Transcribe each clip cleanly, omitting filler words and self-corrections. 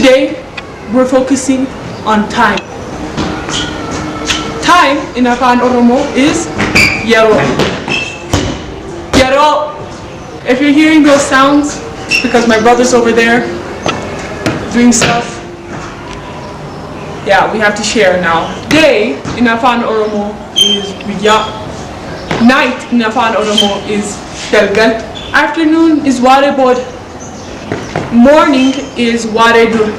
Today, we're focusing on time. Time in Afaan Oromoo is Yeroo. Yeroo. If you're hearing those sounds, it's because my brother's over there doing stuff. Yeah, we have to share now. Day in Afaan Oromoo is Guyyaa. Night in Afaan Oromoo is Galgal. Afternoon is Waare Bood. Morning is Waare Dur.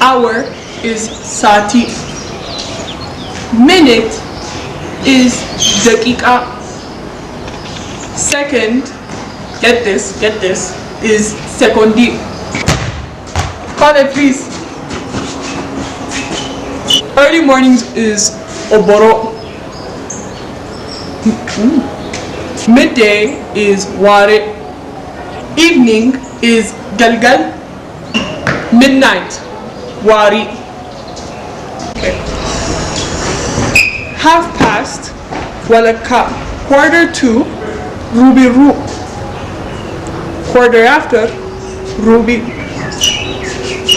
Hour is Saati. Minute is Daqiqa. Second, get this, is Sekondi. Call it please. Early mornings is Oboro. Midday is Ware. Evening is Galgal. Midnight, Wari. Okay. Half past, Walaka. Quarter to, Ruby Ru. Quarter after, Ruby.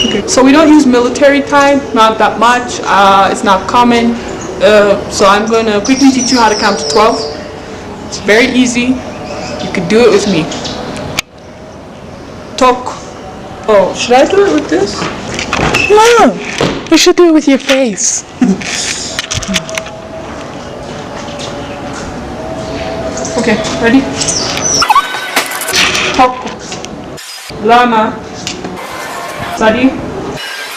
Okay. So we don't use military time, not that much. It's not common. So I'm going to quickly teach you how to count to 12. It's very easy. You could do it with me. Tok. Oh, should I do it with this? No, you should do it with your face. Okay, ready? Tok. Lama. Sadi.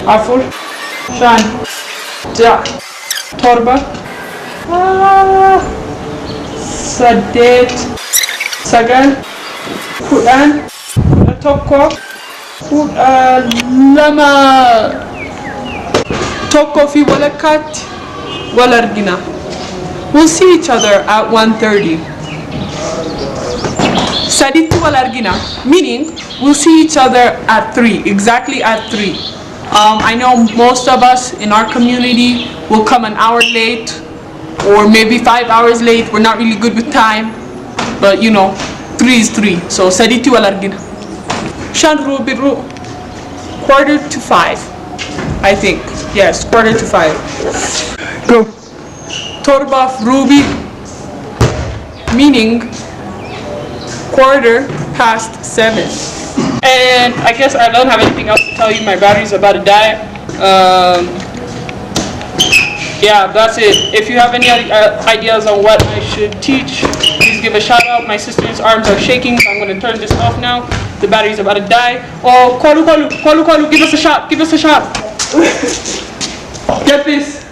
Afur. Shan. Ja. Torba. Sadet. Sagal. Kudhan. Tokko. Lama. Tokko fi walakat. Walargina. We'll see each other at 1:30. Saditu walargina, meaning we'll see each other at 3, exactly at 3. I know most of us in our community will come an hour late or maybe 5 hours late. We're not really good with time, but you know, 3 is 3. So Saditu walargina. Shanru biru. Quarter to 5, I think. Yes, quarter to 5. Go. Torbaf ruby, meaning quarter past 7. And I guess I don't have anything else to tell you. My battery's about to die. Yeah, that's it. If you have any ideas on what I should teach, please give a shout out. My sister's arms are shaking, so I'm going to turn this off now. The battery's about to die. Oh, Kolu, give us a shot. Get this.